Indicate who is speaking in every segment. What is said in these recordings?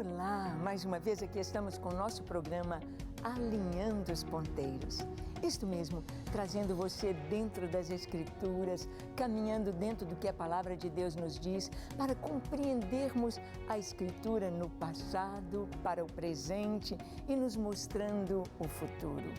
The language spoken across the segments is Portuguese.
Speaker 1: Olá, mais uma vez aqui estamos com o nosso programa Alinhando os Ponteiros. Isto mesmo, trazendo você dentro das Escrituras, caminhando dentro do que a Palavra de Deus nos diz, para compreendermos a Escritura no passado, para o presente e nos mostrando o futuro.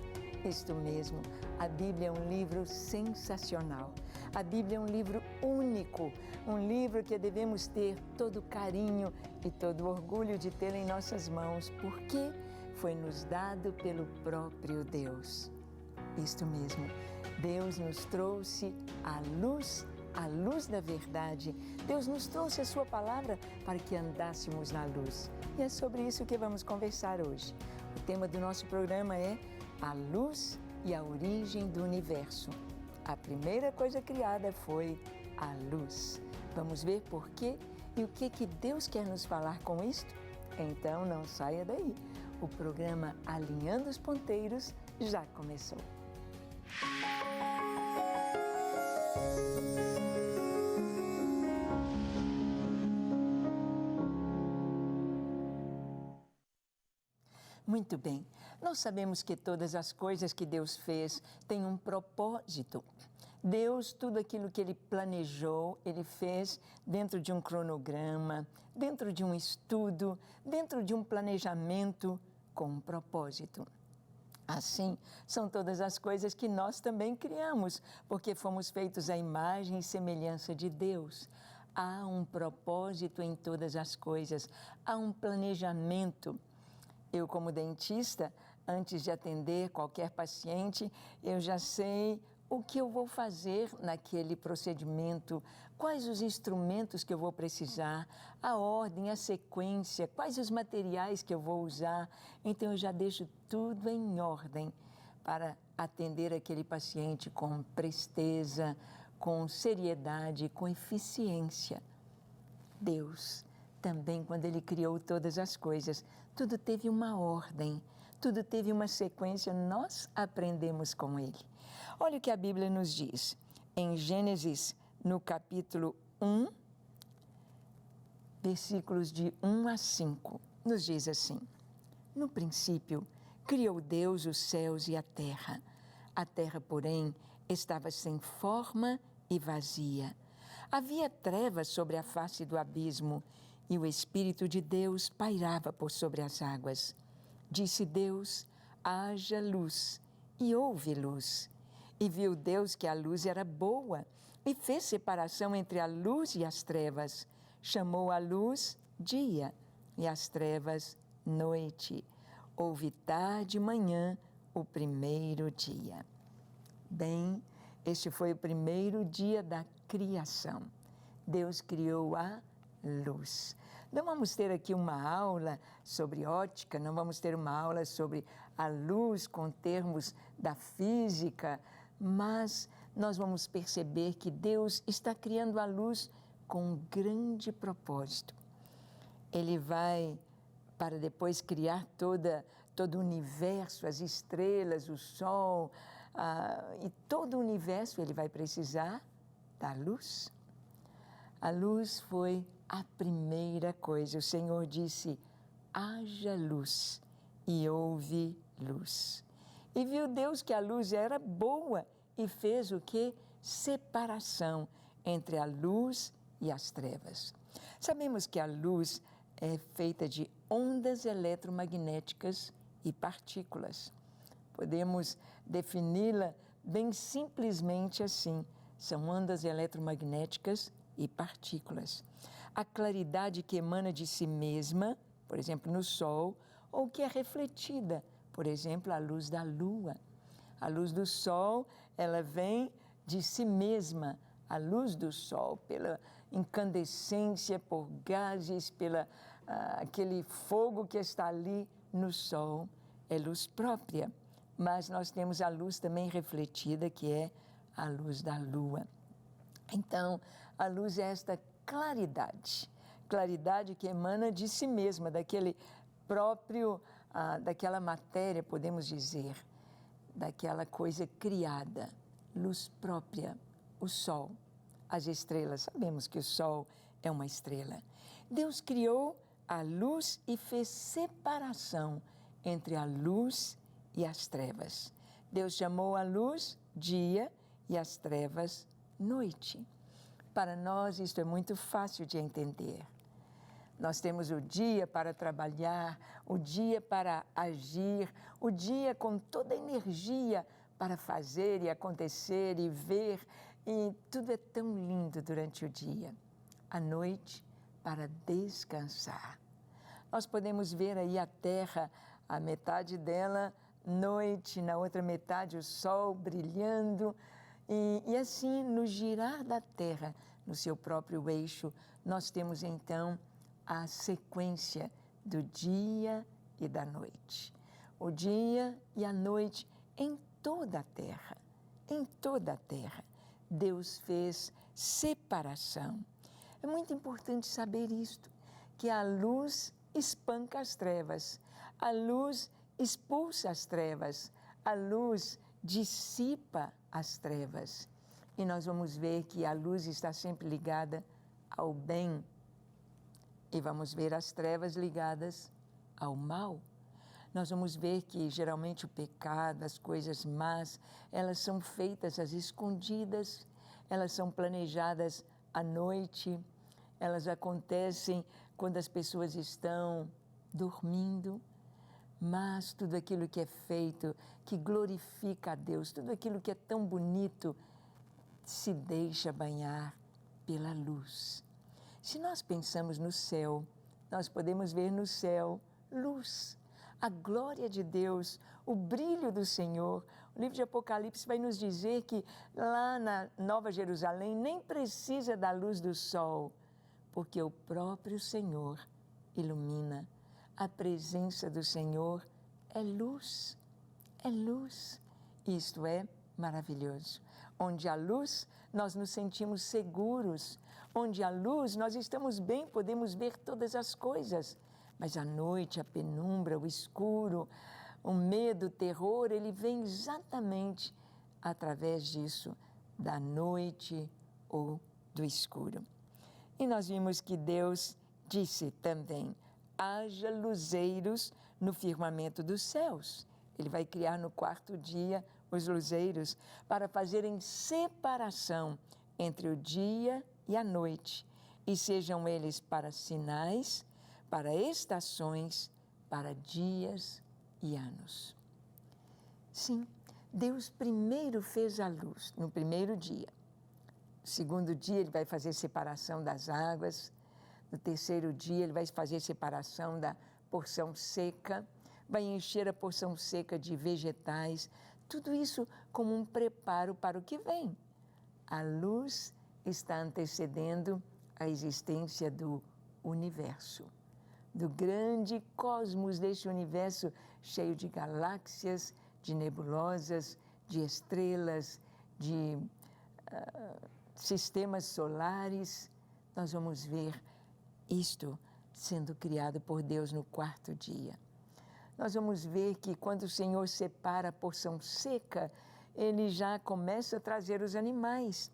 Speaker 1: Isto mesmo, a Bíblia é um livro sensacional. A Bíblia é um livro único, um livro que devemos ter todo carinho e todo orgulho de tê-lo em nossas mãos, porque foi nos dado pelo próprio Deus. Isto mesmo, Deus nos trouxe a luz da verdade. Deus nos trouxe a sua palavra para que andássemos na luz. E é sobre isso que vamos conversar hoje. O tema do nosso programa é a luz e a origem do universo. A primeira coisa criada foi a luz. Vamos ver por quê e o que Deus quer nos falar com isto? Então não saia daí. O programa Alinhando os Ponteiros já começou. Muito bem, nós sabemos que todas as coisas que Deus fez têm um propósito. Deus, tudo aquilo que Ele planejou, Ele fez dentro de um cronograma, dentro de um estudo, dentro de um planejamento com um propósito. Assim, são todas as coisas que nós também criamos, porque fomos feitos à imagem e semelhança de Deus. Há um propósito em todas as coisas, há um planejamento. Eu, como dentista, antes de atender qualquer paciente, eu já sei o que eu vou fazer naquele procedimento, quais os instrumentos que eu vou precisar, a ordem, a sequência, quais os materiais que eu vou usar. Então, eu já deixo tudo em ordem para atender aquele paciente com presteza, com seriedade, com eficiência. Deus também, quando Ele criou todas as coisas, tudo teve uma ordem, tudo teve uma sequência, nós aprendemos com Ele. Olha o que a Bíblia nos diz, em Gênesis, no capítulo 1, versículos de 1 a 5, nos diz assim: No princípio, criou Deus os céus e a terra, porém, estava sem forma e vazia. Havia trevas sobre a face do abismo, e o Espírito de Deus pairava por sobre as águas. Disse Deus: haja luz, e houve luz. E viu Deus que a luz era boa, e fez separação entre a luz e as trevas. Chamou a luz dia, e as trevas noite. Houve tarde e manhã, o primeiro dia. Bem, este foi o primeiro dia da criação. Deus criou a luz. Não vamos ter aqui uma aula sobre ótica, não vamos ter uma aula sobre a luz com termos da física, mas nós vamos perceber que Deus está criando a luz com um grande propósito. Ele vai, para depois criar todo o universo, as estrelas, o sol, e todo o universo, Ele vai precisar da luz. A luz foi a primeira coisa. O Senhor disse: haja luz, e houve luz. E viu Deus que a luz era boa e fez o quê? Separação entre a luz e as trevas. Sabemos que a luz é feita de ondas eletromagnéticas e partículas. Podemos defini-la bem simplesmente assim: são ondas eletromagnéticas e partículas. A claridade que emana de si mesma, por exemplo, no Sol, ou que é refletida, por exemplo, a luz da Lua. A luz do Sol, ela vem de si mesma. A luz do Sol, pela incandescência, por gases, pela aquele fogo que está ali no Sol, é luz própria. Mas nós temos a luz também refletida, que é a luz da Lua. Então, a luz é esta claridade que emana de si mesma, daquele próprio, daquela matéria, podemos dizer, daquela coisa criada, luz própria, o Sol, as estrelas. Sabemos que o Sol é uma estrela. Deus criou a luz e fez separação entre a luz e as trevas. Deus chamou a luz dia e as trevas noite. Para nós isto é muito fácil de entender. Nós temos o dia para trabalhar, o dia para agir, o dia com toda a energia para fazer e acontecer e ver, e tudo é tão lindo durante o dia. À noite, para descansar. Nós podemos ver aí a terra, a metade dela noite, na outra metade o sol brilhando, e assim, no girar da terra, no seu próprio eixo, nós temos então a sequência do dia e da noite. O dia e a noite em toda a terra, em toda a terra. Deus fez separação. É muito importante saber isto, que a luz espanca as trevas, a luz expulsa as trevas, a luz dissipa as trevas. E nós vamos ver que a luz está sempre ligada ao bem e vamos ver as trevas ligadas ao mal. Nós vamos ver que geralmente o pecado, as coisas más, elas são feitas às escondidas, elas são planejadas à noite, elas acontecem quando as pessoas estão dormindo, mas tudo aquilo que é feito, que glorifica a Deus, tudo aquilo que é tão bonito, se deixa banhar pela luz. Se nós pensamos no céu, nós podemos ver no céu luz, a glória de Deus, o brilho do Senhor. O livro de Apocalipse vai nos dizer que lá na Nova Jerusalém nem precisa da luz do sol, porque o próprio Senhor ilumina. A presença do Senhor é luz, é luz. Isto é maravilhoso. Onde há luz, nós nos sentimos seguros. Onde há luz, nós estamos bem, podemos ver todas as coisas. Mas à noite, a penumbra, o escuro, o medo, o terror, ele vem exatamente através disso, da noite ou do escuro. E nós vimos que Deus disse também, haja luzeiros no firmamento dos céus. Ele vai criar no quarto dia os luzeiros para fazerem separação entre o dia e a noite, e sejam eles para sinais, para estações, para dias e anos. Sim, Deus primeiro fez a luz no primeiro dia. No segundo dia, Ele vai fazer separação das águas. No terceiro dia, Ele vai fazer separação da porção seca, vai encher a porção seca de vegetais. Tudo isso como um preparo para o que vem. A luz está antecedendo a existência do universo, do grande cosmos, deste universo cheio de galáxias, de nebulosas, de estrelas, de sistemas solares. Nós vamos ver isto sendo criado por Deus no quarto dia. Nós vamos ver que quando o Senhor separa a porção seca, Ele já começa a trazer os animais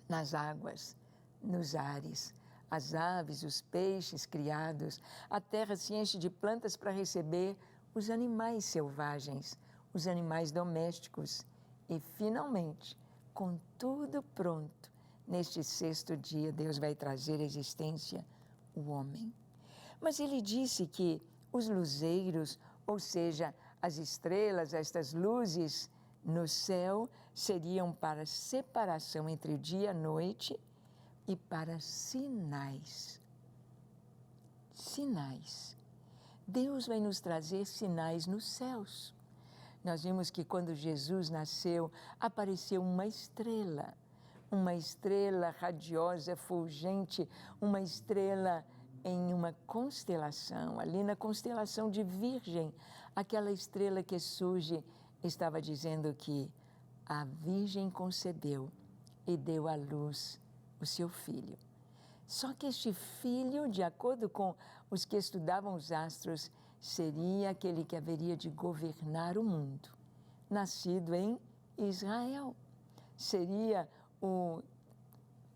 Speaker 1: nas águas, nos ares, as aves, os peixes criados. A terra se enche de plantas para receber os animais selvagens, os animais domésticos. E, finalmente, com tudo pronto, neste sexto dia, Deus vai trazer à existência o homem. Mas Ele disse que os luzeiros, ou seja, as estrelas, estas luzes no céu, seriam para separação entre o dia e a noite e para sinais. Sinais. Deus vai nos trazer sinais nos céus. Nós vimos que quando Jesus nasceu, apareceu uma estrela radiosa, fulgente, uma estrela em uma constelação, ali na constelação de Virgem, aquela estrela que surge, estava dizendo que a Virgem concebeu e deu à luz o seu filho. Só que este filho, de acordo com os que estudavam os astros, seria aquele que haveria de governar o mundo, nascido em Israel. Seria o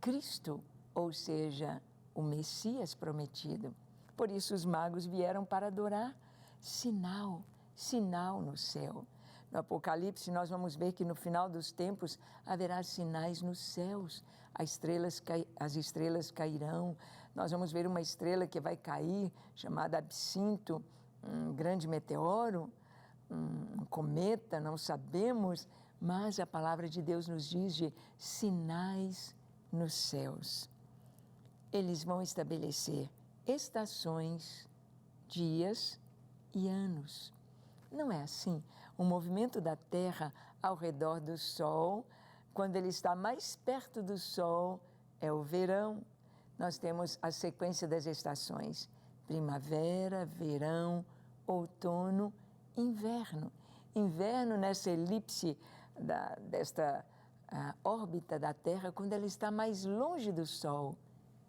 Speaker 1: Cristo, ou seja, o Messias prometido. Por isso os magos vieram para adorar. Sinal, sinal no céu. No Apocalipse, nós vamos ver que no final dos tempos haverá sinais nos céus. As estrelas cairão. Nós vamos ver uma estrela que vai cair, chamada Absinto, um grande meteoro, um cometa, não sabemos, mas a palavra de Deus nos diz de sinais nos céus. Eles vão estabelecer estações, dias e anos. Não é assim? O movimento da Terra ao redor do Sol, quando ele está mais perto do Sol, é o verão. Nós temos a sequência das estações: primavera, verão, outono, inverno. Inverno nessa elipse desta órbita da Terra, quando ela está mais longe do Sol,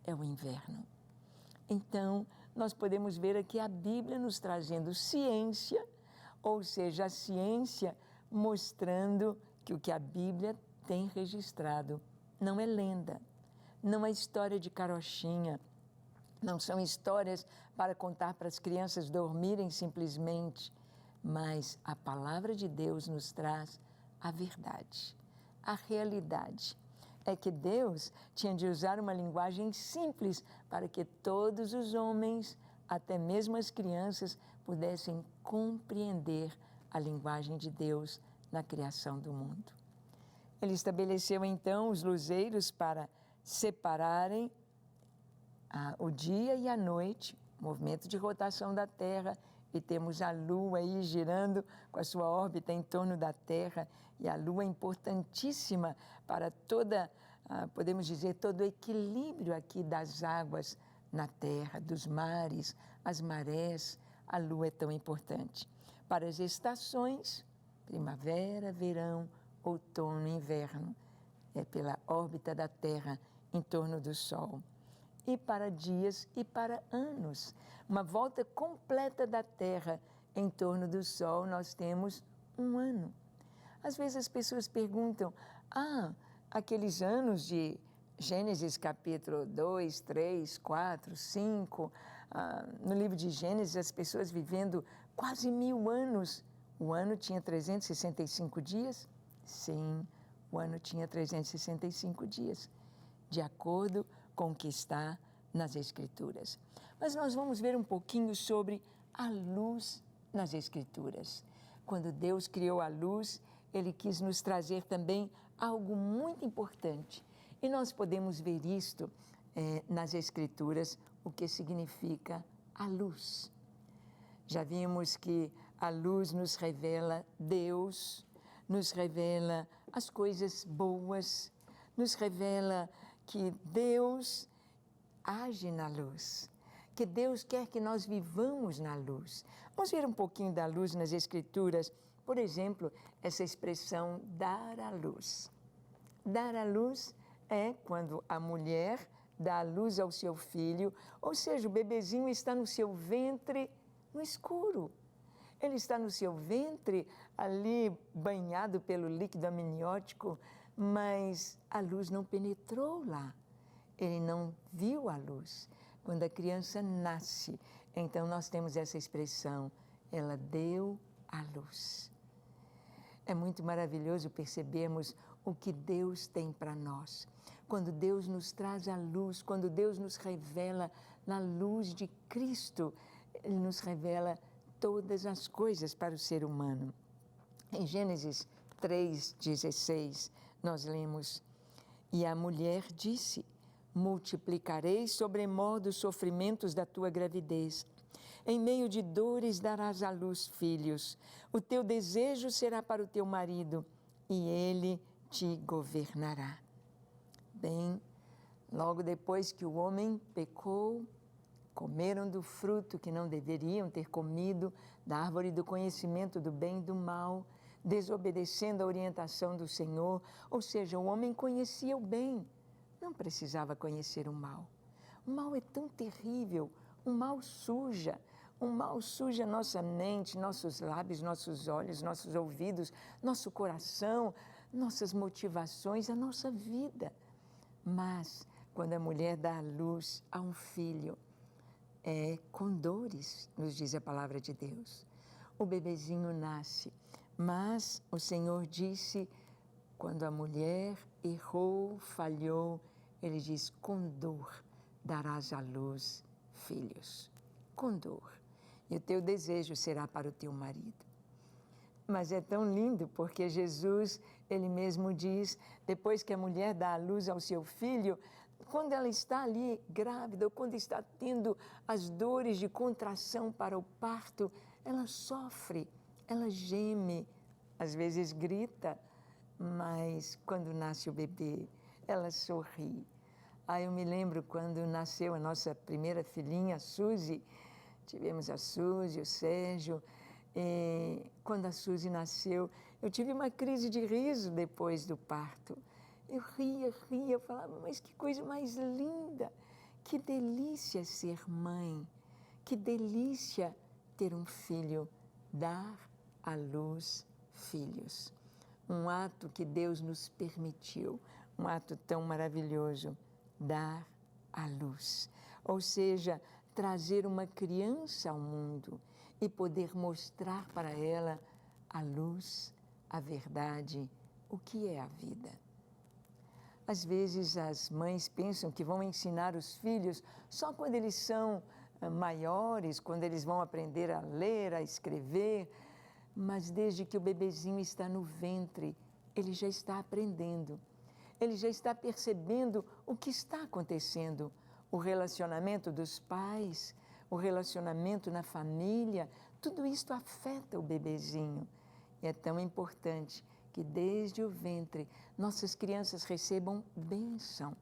Speaker 1: é o inverno. Então, nós podemos ver aqui a Bíblia nos trazendo ciência, ou seja, a ciência mostrando que o que a Bíblia tem registrado não é lenda, não é história de carochinha, não são histórias para contar para as crianças dormirem simplesmente, mas a palavra de Deus nos traz a verdade, a realidade. É que Deus tinha de usar uma linguagem simples para que todos os homens, até mesmo as crianças, pudessem compreender a linguagem de Deus na criação do mundo. Ele estabeleceu então os luzeiros para separarem o dia e a noite, movimento de rotação da Terra, e temos a Lua aí girando com a sua órbita em torno da Terra, e a Lua é importantíssima para podemos dizer, todo o equilíbrio aqui das águas na Terra, dos mares, as marés. A Lua é tão importante. Para as estações, primavera, verão, outono, inverno, é pela órbita da Terra em torno do Sol. E para dias e para anos. Uma volta completa da Terra em torno do Sol, nós temos um ano. Às vezes as pessoas perguntam, aqueles anos de Gênesis capítulo 2, 3, 4, 5, no livro de Gênesis as pessoas vivendo quase 1000 anos. O ano tinha 365 dias? Sim, o ano tinha 365 dias, de acordo com o que está nas Escrituras. Mas nós vamos ver um pouquinho sobre a luz nas Escrituras. Quando Deus criou a luz, Ele quis nos trazer também algo muito importante. E nós podemos ver isto nas Escrituras, o que significa a luz. Já vimos que a luz nos revela Deus, nos revela as coisas boas, nos revela que Deus age na luz, que Deus quer que nós vivamos na luz. Vamos ver um pouquinho da luz nas Escrituras. Por exemplo, essa expressão dar à luz. Dar à luz é quando a mulher dá à luz ao seu filho, ou seja, o bebezinho está no seu ventre no escuro. Ele está no seu ventre ali banhado pelo líquido amniótico, mas a luz não penetrou lá. Ele não viu a luz. Quando a criança nasce, então nós temos essa expressão, ela deu à luz. É muito maravilhoso percebermos o que Deus tem para nós. Quando Deus nos traz a luz, quando Deus nos revela na luz de Cristo, Ele nos revela todas as coisas para o ser humano. Em Gênesis 3,16, nós lemos, e a mulher disse, multiplicarei sobremodo os sofrimentos da tua gravidez. Em meio de dores darás à luz filhos. O teu desejo será para o teu marido e ele te governará. Bem, logo depois que o homem pecou, comeram do fruto que não deveriam ter comido, da árvore do conhecimento do bem e do mal, desobedecendo a orientação do Senhor, ou seja, o homem conhecia o bem, não precisava conhecer o mal. O mal é tão terrível, o mal suja nossa mente, nossos lábios, nossos olhos, nossos ouvidos, nosso coração, nossas motivações, a nossa vida. Mas, quando a mulher dá à luz a um filho, é com dores, nos diz a palavra de Deus. O bebezinho nasce, mas o Senhor disse, quando a mulher errou, falhou, Ele diz, com dor darás à luz filhos. Com dor. E o teu desejo será para o teu marido. Mas é tão lindo porque Jesus, Ele mesmo diz, depois que a mulher dá à luz ao seu filho, quando ela está ali grávida, ou quando está tendo as dores de contração para o parto, ela sofre, ela geme, às vezes grita, mas quando nasce o bebê, ela sorri. Eu me lembro quando nasceu a nossa primeira filhinha, a Suzy, tivemos a Suzy, o Sérgio, e quando a Suzy nasceu, eu tive uma crise de riso depois do parto. Eu ria, eu falava, mas que coisa mais linda, que delícia ser mãe, que delícia ter um filho, dar à luz filhos. Um ato que Deus nos permitiu, um ato tão maravilhoso, dar à luz. Ou seja, trazer uma criança ao mundo e poder mostrar para ela a luz, a verdade, o que é a vida. Às vezes as mães pensam que vão ensinar os filhos só quando eles são maiores, quando eles vão aprender a ler, a escrever, mas desde que o bebezinho está no ventre, ele já está aprendendo, ele já está percebendo o que está acontecendo, o relacionamento dos pais, o relacionamento na família, tudo isso afeta o bebezinho. E é tão importante que desde o ventre nossas crianças recebam bênção,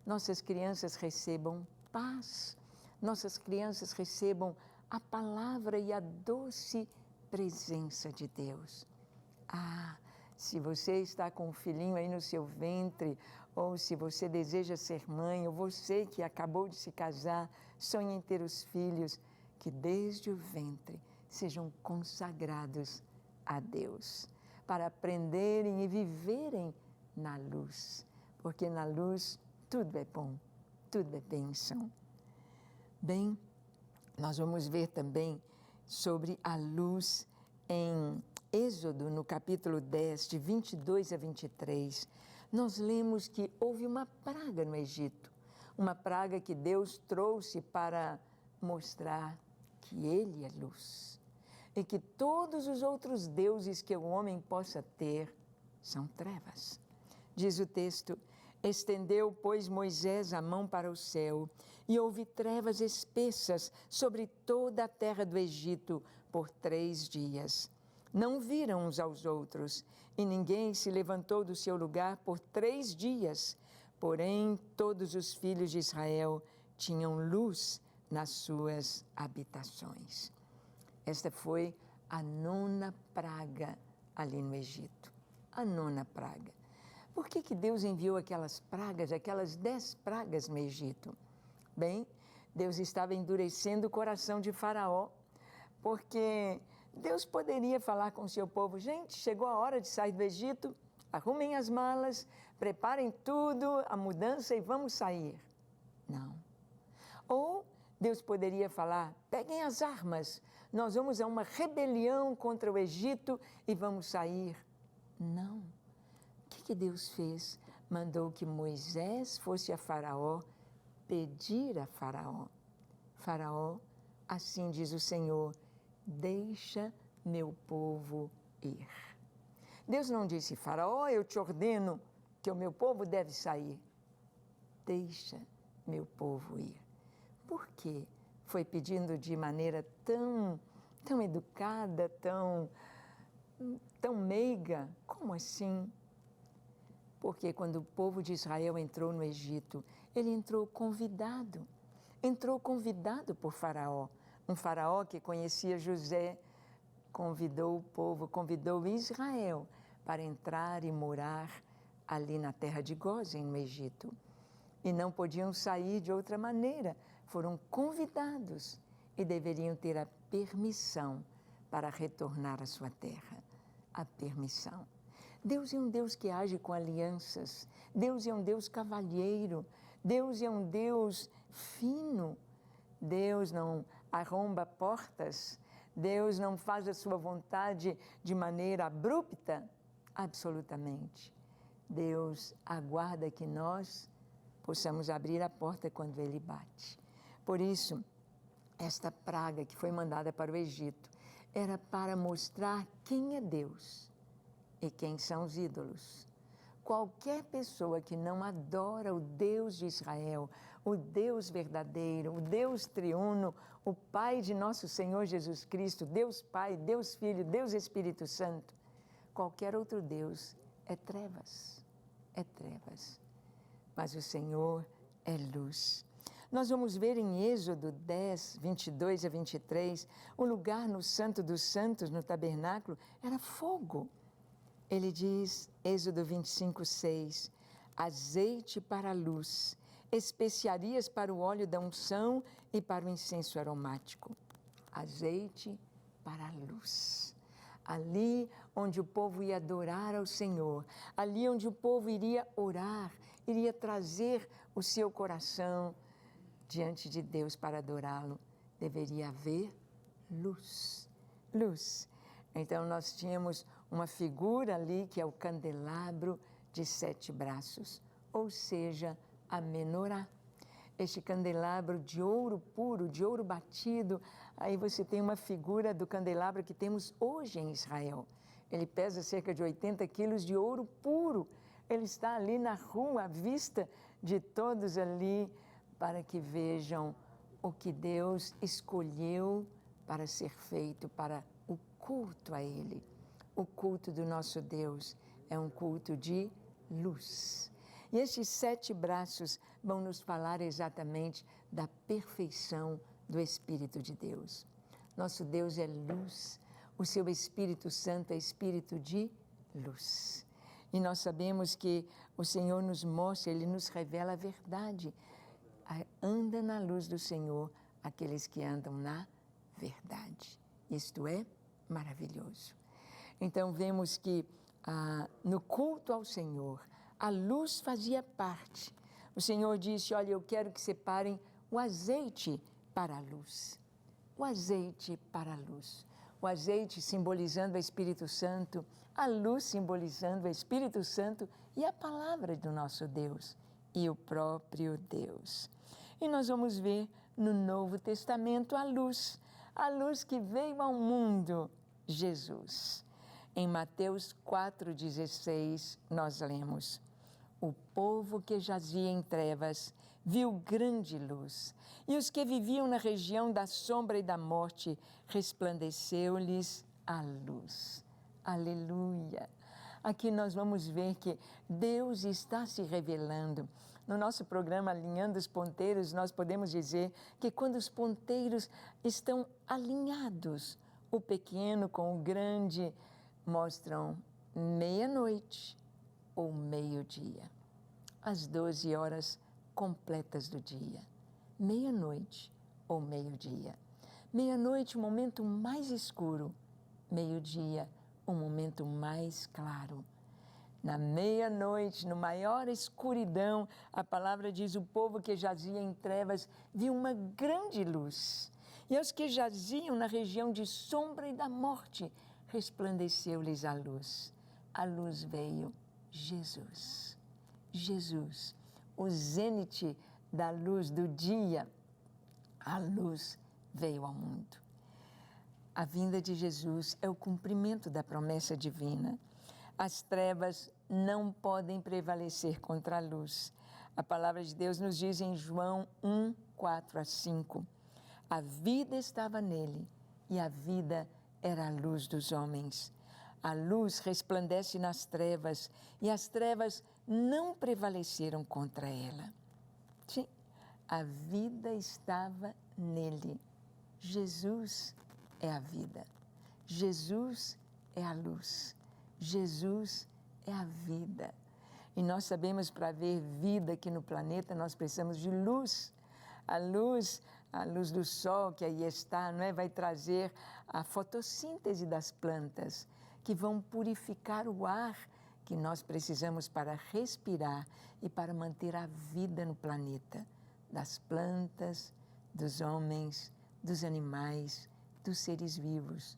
Speaker 1: nossas crianças recebam paz, nossas crianças recebam a palavra e a doce presença de Deus. Se você está com um filhinho aí no seu ventre, ou se você deseja ser mãe, ou você que acabou de se casar, sonha em ter os filhos, que desde o ventre sejam consagrados a Deus, para aprenderem e viverem na luz, porque na luz tudo é bom, tudo é bênção. Bem, nós vamos ver também sobre a luz em Êxodo, no capítulo 10, de 22 a 23, nós lemos que houve uma praga no Egito, uma praga que Deus trouxe para mostrar que Ele é luz e que todos os outros deuses que o homem possa ter são trevas. Diz o texto, estendeu, pois, Moisés a mão para o céu e houve trevas espessas sobre toda a terra do Egito por 3 dias. Não viram uns aos outros, e ninguém se levantou do seu lugar por 3 dias. Porém, todos os filhos de Israel tinham luz nas suas habitações. Esta foi a 9ª praga ali no Egito. A 9ª praga. Por que Deus enviou aquelas pragas, aquelas 10 pragas no Egito? Bem, Deus estava endurecendo o coração de Faraó, porque Deus poderia falar com o seu povo, gente, chegou a hora de sair do Egito, arrumem as malas, preparem tudo, a mudança e vamos sair. Não. Ou Deus poderia falar, peguem as armas, nós vamos a uma rebelião contra o Egito e vamos sair. Não. O que Deus fez? Mandou que Moisés fosse a Faraó, pedir a Faraó. Faraó, assim diz o Senhor, deixa meu povo ir. Deus não disse, Faraó, eu te ordeno que o meu povo deve sair. Deixa meu povo ir. Por quê? Foi pedindo de maneira tão educada, tão meiga. Como assim? Porque quando o povo de Israel entrou no Egito, ele entrou convidado por Faraó. Um faraó que conhecia José, convidou o povo, convidou Israel para entrar e morar ali na terra de Gósen, no Egito. E não podiam sair de outra maneira, foram convidados e deveriam ter a permissão para retornar à sua terra. A permissão. Deus é um Deus que age com alianças, Deus é um Deus cavalheiro, Deus é um Deus fino. Deus não arromba portas, Deus não faz a sua vontade de maneira abrupta? Absolutamente. Deus aguarda que nós possamos abrir a porta quando Ele bate. Por isso, esta praga que foi mandada para o Egito era para mostrar quem é Deus e quem são os ídolos. Qualquer pessoa que não adora o Deus de Israel, o Deus verdadeiro, o Deus triuno, o Pai de nosso Senhor Jesus Cristo, Deus Pai, Deus Filho, Deus Espírito Santo, qualquer outro Deus é trevas, é trevas. Mas o Senhor é luz. Nós vamos ver em Êxodo 10, 22 a 23, o lugar no Santo dos Santos, no tabernáculo, era fogo. Ele diz, Êxodo 25, 6, azeite para a luz, especiarias para o óleo da unção e para o incenso aromático. Azeite para a luz. Ali onde o povo ia adorar ao Senhor, ali onde o povo iria orar, iria trazer o seu coração diante de Deus para adorá-lo, deveria haver luz. Luz. Então nós tínhamos uma figura ali que é o candelabro de 7 braços, ou seja, a menorá. Este candelabro de ouro puro, de ouro batido, aí você tem uma figura do candelabro que temos hoje em Israel. Ele pesa cerca de 80 quilos de ouro puro. Ele está ali na rua, à vista de todos ali, para que vejam o que Deus escolheu para ser feito, para o culto a Ele. O culto do nosso Deus é um culto de luz. E estes 7 braços vão nos falar exatamente da perfeição do Espírito de Deus. Nosso Deus é luz, o seu Espírito Santo é Espírito de luz. E nós sabemos que o Senhor nos mostra, Ele nos revela a verdade. Anda na luz do Senhor aqueles que andam na verdade. Isto é maravilhoso. Então vemos que no culto ao Senhor, a luz fazia parte. O Senhor disse, olha, eu quero que separem o azeite para a luz. O azeite para a luz. O azeite simbolizando o Espírito Santo, a luz simbolizando o Espírito Santo e a palavra do nosso Deus e o próprio Deus. E nós vamos ver no Novo Testamento a luz que veio ao mundo, Jesus. Em Mateus 4,16, nós lemos, o povo que jazia em trevas viu grande luz, e os que viviam na região da sombra e da morte, resplandeceu-lhes a luz. Aleluia! Aqui nós vamos ver que Deus está se revelando. No nosso programa Alinhando os Ponteiros, nós podemos dizer que quando os ponteiros estão alinhados, o pequeno com o grande mostram meia-noite ou meio-dia. As 12 horas completas do dia. Meia-noite ou meio-dia. Meia-noite, o momento mais escuro. Meio-dia, o momento mais claro. Na meia-noite, no maior escuridão, a palavra diz, o povo que jazia em trevas viu uma grande luz. E aos que jaziam na região de sombra e da morte, resplandeceu-lhes a luz. A luz veio, Jesus. Jesus, o zênite da luz do dia, a luz veio ao mundo. A vinda de Jesus é o cumprimento da promessa divina. As trevas não podem prevalecer contra a luz. A palavra de Deus nos diz em João 1, 4 a 5. A vida estava nele e a vida era a luz dos homens. A luz resplandece nas trevas e as trevas não prevaleceram contra ela. Sim, a vida estava nele. Jesus é a vida. Jesus é a luz. Jesus é a vida. E nós sabemos, para haver vida aqui no planeta, nós precisamos de luz. A luz do sol que aí está, não é? Vai trazer a fotossíntese das plantas, que vão purificar o ar que nós precisamos para respirar e para manter a vida no planeta, das plantas, dos homens, dos animais, dos seres vivos.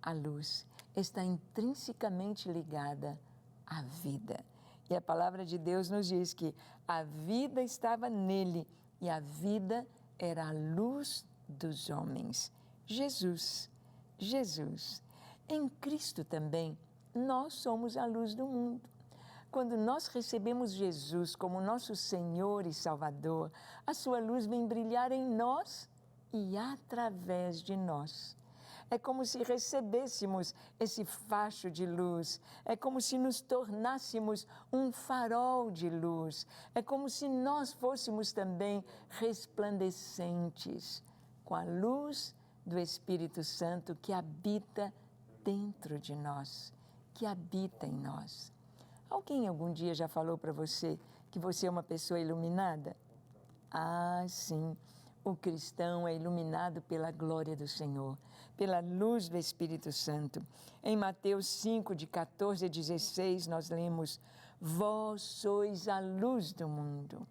Speaker 1: A luz está intrinsecamente ligada à vida. E a palavra de Deus nos diz que a vida estava nele e a vida era a luz dos homens. Jesus, Jesus. Em Cristo também, nós somos a luz do mundo. Quando nós recebemos Jesus como nosso Senhor e Salvador, a sua luz vem brilhar em nós e através de nós. É como se recebêssemos esse facho de luz, é como se nos tornássemos um farol de luz, é como se nós fôssemos também resplandecentes com a luz do Espírito Santo que habita dentro de nós, que habita em nós. Alguém algum dia já falou para você que você é uma pessoa iluminada? Ah, sim. O cristão é iluminado pela glória do Senhor, pela luz do Espírito Santo. Em Mateus 5, de 14 a 16, nós lemos: Vós sois a luz do mundo.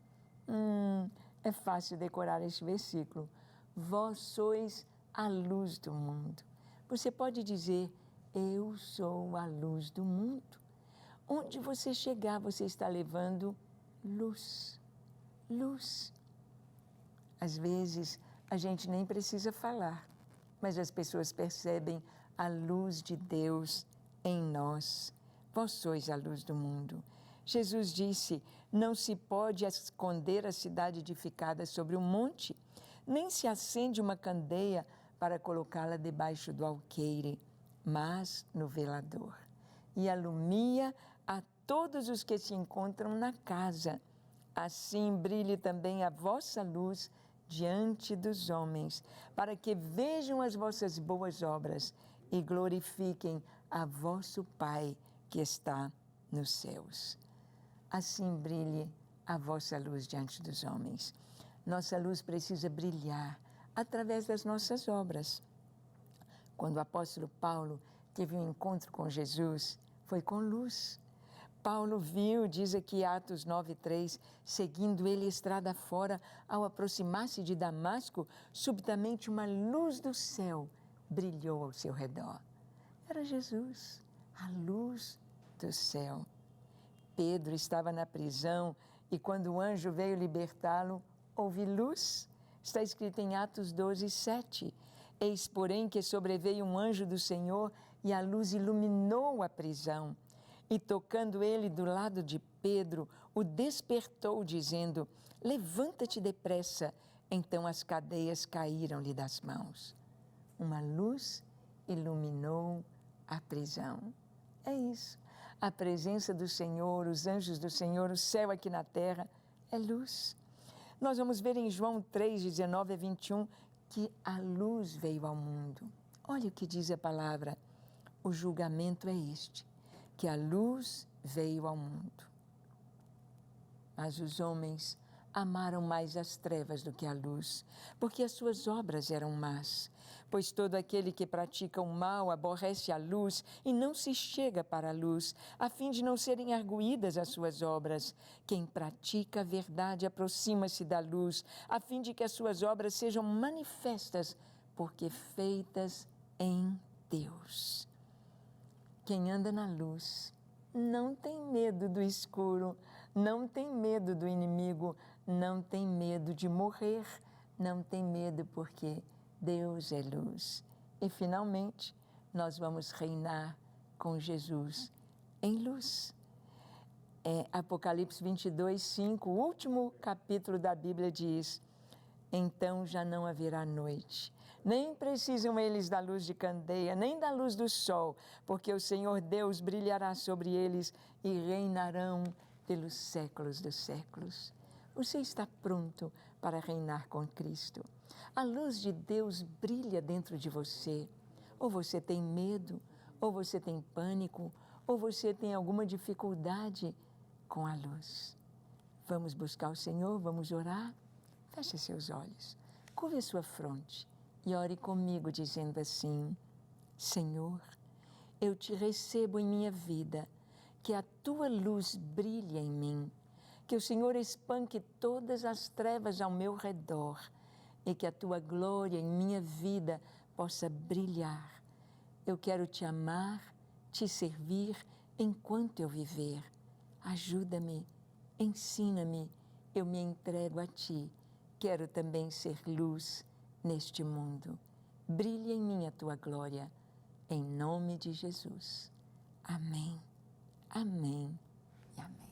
Speaker 1: É fácil decorar este versículo. Vós sois a luz do mundo. Você pode dizer: eu sou a luz do mundo. Onde você chegar, você está levando luz. Luz. Às vezes, a gente nem precisa falar, mas as pessoas percebem a luz de Deus em nós. Vós sois a luz do mundo. Jesus disse: não se pode esconder a cidade edificada sobre um monte, nem se acende uma candeia para colocá-la debaixo do alqueire, mas no velador, e alumia a todos os que se encontram na casa. Assim brilhe também a vossa luz diante dos homens, para que vejam as vossas boas obras e glorifiquem a vosso Pai que está nos céus. Assim brilhe a vossa luz diante dos homens. Nossa luz precisa brilhar através das nossas obras. Quando o apóstolo Paulo teve um encontro com Jesus, foi com luz. Paulo viu, diz aqui Atos 9:3, seguindo ele estrada fora, ao aproximar-se de Damasco, subitamente uma luz do céu brilhou ao seu redor. Era Jesus, a luz do céu. Pedro estava na prisão e quando o anjo veio libertá-lo, houve luz. Está escrito em Atos 12:7. Eis, porém, que sobreveio um anjo do Senhor e a luz iluminou a prisão. E tocando ele do lado de Pedro, o despertou, dizendo: levanta-te depressa. Então as cadeias caíram-lhe das mãos. Uma luz iluminou a prisão. É isso. A presença do Senhor, os anjos do Senhor, o céu aqui na terra, é luz. Nós vamos ver em João 3, 19 a 21, que a luz veio ao mundo. Olha o que diz a palavra. O julgamento é este, que a luz veio ao mundo. Mas os homens amaram mais as trevas do que a luz, porque as suas obras eram más. Pois todo aquele que pratica o mal aborrece a luz e não se chega para a luz, a fim de não serem arguídas as suas obras. Quem pratica a verdade aproxima-se da luz, a fim de que as suas obras sejam manifestas, porque feitas em Deus. Quem anda na luz não tem medo do escuro, não tem medo do inimigo, não tem medo de morrer, não tem medo porque Deus é luz. E finalmente, nós vamos reinar com Jesus em luz. Apocalipse 22:5, o último capítulo da Bíblia diz: então já não haverá noite, nem precisam eles da luz de candeia, nem da luz do sol, porque o Senhor Deus brilhará sobre eles e reinarão pelos séculos dos séculos. Você está pronto para reinar com Cristo? A luz de Deus brilha dentro de você. Ou você tem medo, ou você tem pânico, ou você tem alguma dificuldade com a luz. Vamos buscar o Senhor, vamos orar? Feche seus olhos, curve a sua fronte e ore comigo dizendo assim: Senhor, eu te recebo em minha vida, que a tua luz brilhe em mim, que o Senhor espanque todas as trevas ao meu redor, e que a tua glória em minha vida possa brilhar. Eu quero te amar, te servir enquanto eu viver. Ajuda-me, ensina-me, eu me entrego a ti. Quero também ser luz neste mundo. Brilha em mim a tua glória, em nome de Jesus. Amém, amém e amém.